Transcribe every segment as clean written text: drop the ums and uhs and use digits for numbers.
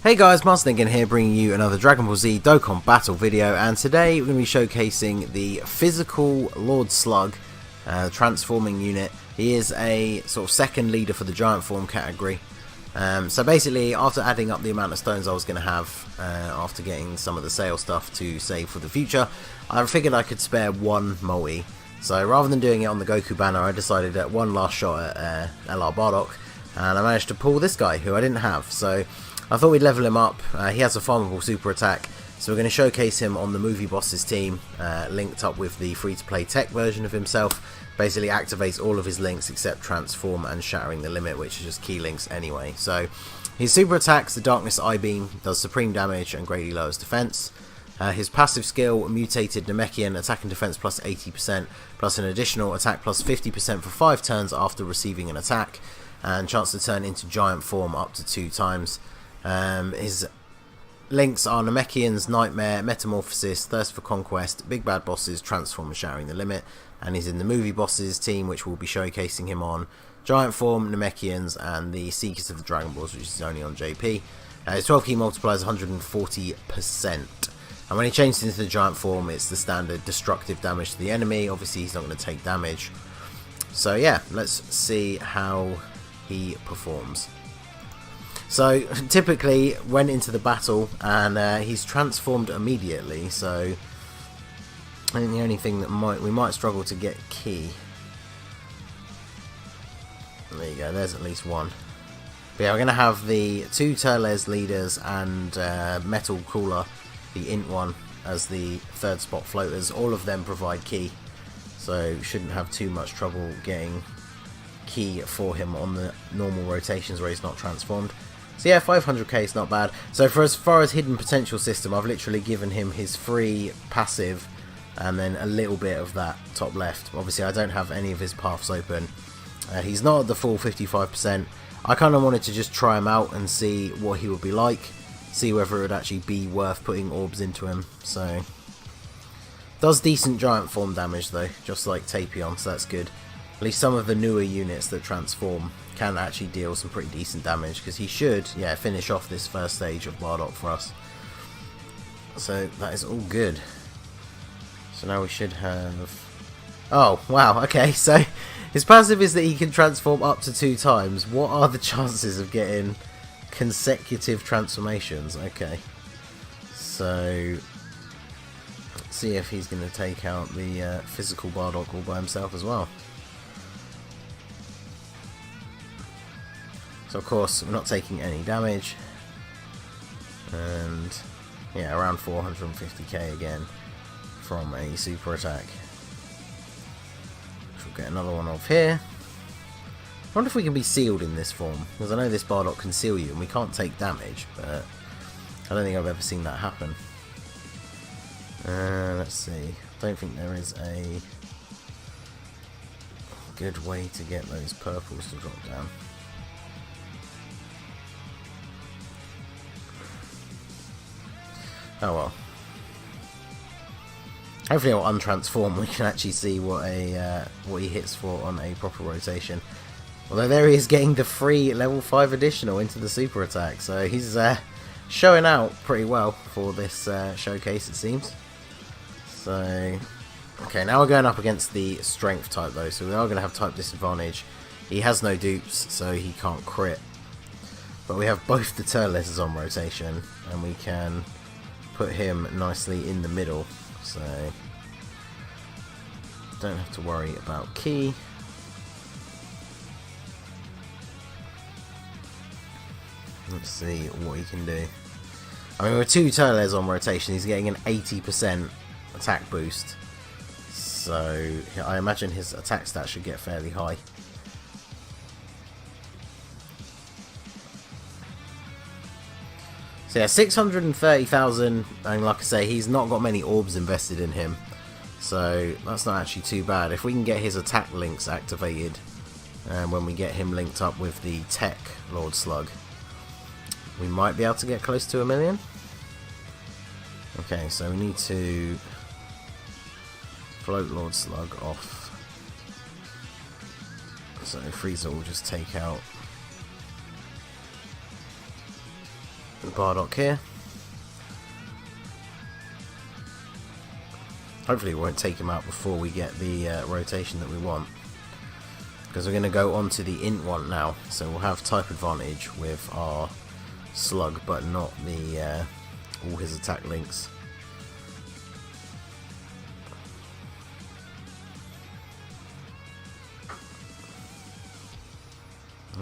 Hey guys, Ningen here, bringing you another Dragon Ball Z Dokkan battle video, and today we're going to be showcasing the Physical Lord Slug transforming unit. He is a sort of second leader for the giant form category. So basically, after adding up the amount of stones I was going to have after getting some of the sale stuff to save for the future, I figured I could spare one multi. So rather than doing it on the Goku banner, I decided at one last shot at LR Bardock, and I managed to pull this guy who I didn't have. So I thought we'd level him up. He has a farmable super attack, so we're going to showcase him on the movie bosses team, linked up with the free-to-play tech version of himself. Basically activates all of his links except transform and shattering the limit, which is just key links anyway. So his super attacks, the darkness eye beam, does supreme damage and greatly lowers defense. His passive skill, mutated Namekian, attack and defense plus 80%, plus an additional attack plus 50% for 5 turns after receiving an attack, and chance to turn into giant form up to 2 times. His links are Namekian's Nightmare, Metamorphosis, Thirst for Conquest, Big Bad Bosses, Transform and Shattering the Limit, and he's in the movie bosses team, which we'll be showcasing him on Giant Form, Namekians, and the Seekers of the Dragon Balls, which is only on JP. His 12 key multiplier is 140%, and when he changes into the Giant Form, it's the standard destructive damage to the enemy. Obviously he's not going to take damage, so yeah, let's see how he performs. So typically went into the battle and he's transformed immediately, so I think the only thing that we might struggle to get key. There you go, there's at least one. But yeah, we're going to have the 2 Turles leaders and Metal Cooler, the Int one, as the 3rd spot floaters. All of them provide key, so shouldn't have too much trouble getting key for him on the normal rotations where he's not transformed. So yeah, 500k is not bad. So for as far as hidden potential system, I've literally given him his free passive and then a little bit of that top left. Obviously I don't have any of his paths open. He's not at the full 55%. I kind of wanted to just try him out and see what he would be like, see whether it would actually be worth putting orbs into him. So does decent giant form damage though, just like Tapion, so that's good. At least some of the newer units that transform can actually deal some pretty decent damage, because he should, yeah, finish off this first stage of Bardock for us. So that is all good. So now we should have... Oh, wow, okay, so his passive is that he can transform up to 2 times. What are the chances of getting consecutive transformations? Okay, so let's see if he's going to take out the physical Bardock all by himself as well. So of course we're not taking any damage, and yeah, around 450k again from a super attack. We'll get another one off here. I wonder if we can be sealed in this form, because I know this Bardock can seal you and we can't take damage, but I don't think I've ever seen that happen. Let's see, don't think there is a good way to get those purples to drop down. Oh well. Hopefully it'll untransform. We can actually see what he hits for on a proper rotation. Although there he is getting the free level 5 additional into the super attack, so he's showing out pretty well for this showcase, it seems. So okay, now we're going up against the strength type though, so we are going to have type disadvantage. He has no dupes, so he can't crit. But we have both the Turles on rotation, and we can put him nicely in the middle, so don't have to worry about key. Let's see what he can do. I mean, with 2 Turles on rotation, he's getting an 80% attack boost, so I imagine his attack stats should get fairly high. So yeah, 630,000, and like I say, he's not got many orbs invested in him, so that's not actually too bad. If we can get his attack links activated, and when we get him linked up with the Tech Lord Slug, we might be able to get close to 1 million. Okay, so we need to float Lord Slug off. So Frieza will just take out Bardock here. Hopefully we won't take him out before we get the rotation that we want, because we're going to go on to the int one now, so we'll have type advantage with our slug but not the all his attack links.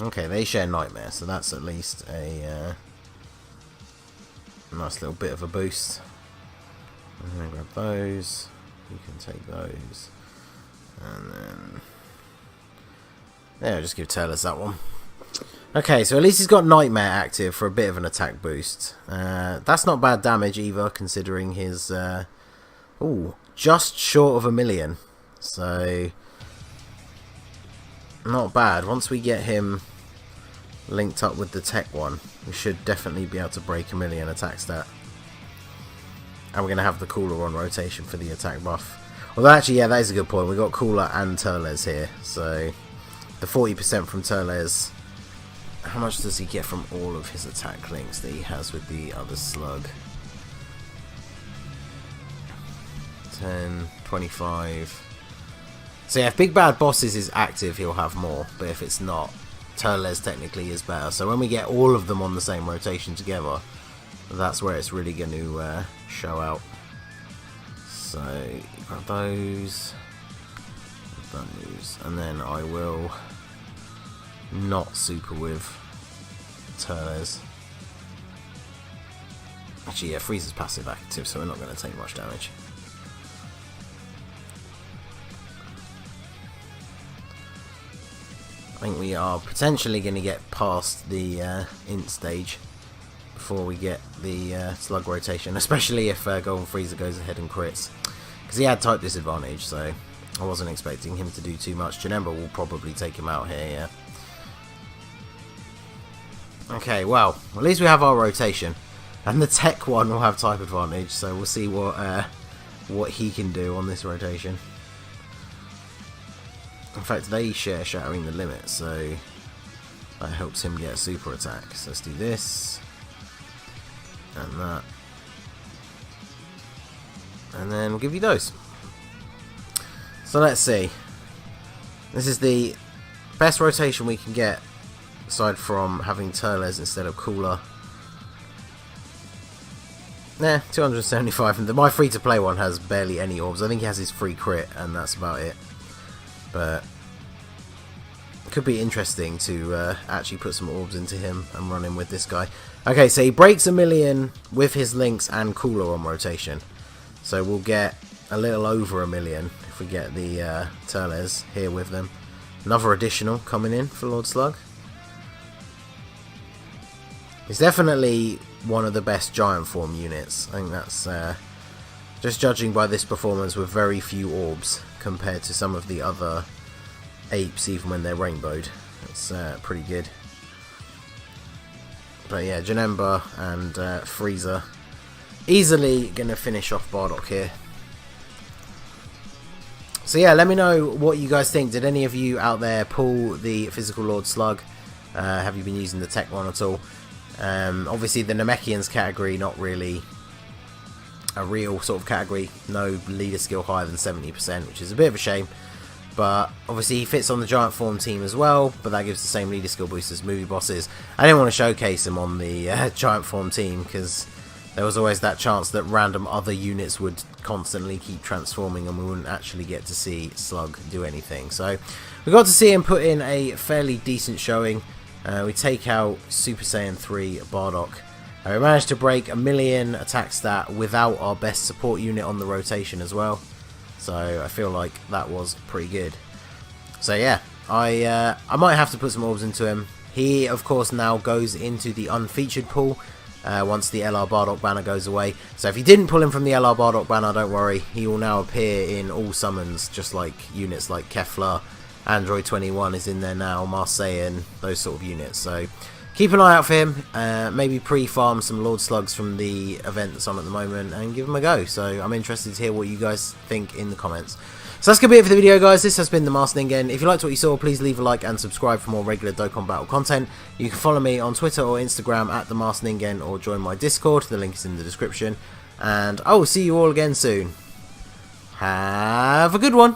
Okay, they share Nightmare, so that's at least a nice little bit of a boost. I'm going to grab those, you can take those, and then yeah, just give Turles that one. Okay, so at least he's got Nightmare active for a bit of an attack boost. That's not bad damage either, considering his ooh, just short of 1,000,000, so not bad. Once we get him linked up with the tech one, we should definitely be able to break 1,000,000 attack stat. And we're going to have the Cooler on rotation for the attack buff. Although actually, yeah, that is a good point. We got Cooler and Turles here, so the 40% from Turles. How much does he get from all of his attack links that he has with the other slug? 10, 25. So yeah, if Big Bad Bosses is active, he'll have more, but if it's not, Turles technically is better. So when we get all of them on the same rotation together, that's where it's really going to show out. So grab those, and then I will not super with Turles. Actually, yeah, Freeze is passive active, so we're not going to take much damage. I think we are potentially going to get past the int stage before we get the slug rotation, especially if Golden Freezer goes ahead and crits, because he had type disadvantage, so I wasn't expecting him to do too much. Janemba will probably take him out here, yeah. Okay, well, at least we have our rotation, and the tech one will have type advantage, so we'll see what he can do on this rotation. In fact, they share Shattering the Limit, so that helps him get a super attack. So let's do this, and that, and then we'll give you those. So let's see. This is the best rotation we can get, aside from having Turles instead of Cooler. Nah, 275, and my free-to-play one has barely any orbs. I think he has his free crit, and that's about it. But it could be interesting to actually put some orbs into him and run him with this guy. Okay, so he breaks 1,000,000 with his links and Cooler on rotation. So we'll get a little over 1,000,000 if we get the Turles here with them. Another additional coming in for Lord Slug. He's definitely one of the best giant form units. I think that's just judging by this performance with very few orbs compared to some of the other apes, even when they're rainbowed. It's pretty good. But yeah, Janemba and Freezer easily going to finish off Bardock here. So yeah, let me know what you guys think. Did any of you out there pull the Physical Lord Slug? Have you been using the tech one at all? Obviously the Namekians category, not really a real sort of category. No leader skill higher than 70%, which is a bit of a shame. But obviously he fits on the giant form team as well, but that gives the same leader skill boost as movie bosses. I didn't want to showcase him on the giant form team, because there was always that chance that random other units would constantly keep transforming and we wouldn't actually get to see Slug do anything. So we got to see him put in a fairly decent showing. We take out Super Saiyan 3 Bardock. We managed to break 1,000,000 attack stat without our best support unit on the rotation as well. So I feel like that was pretty good. So yeah, I might have to put some orbs into him. He, of course, now goes into the unfeatured pool once the LR Bardock banner goes away. So if you didn't pull him from the LR Bardock banner, don't worry. He will now appear in all summons, just like units like Kefla. Android 21 is in there now, Marseillan, those sort of units. So keep an eye out for him. Maybe pre-farm some Lord Slugs from the event that's on at the moment and give him a go. So I'm interested to hear what you guys think in the comments. So that's going to be it for the video, guys. This has been the Master Ningen. If you liked what you saw, please leave a like and subscribe for more regular Dokkan Battle content. You can follow me on Twitter or Instagram at the Master Ningen, or join my Discord. The link is in the description. And I will see you all again soon. Have a good one.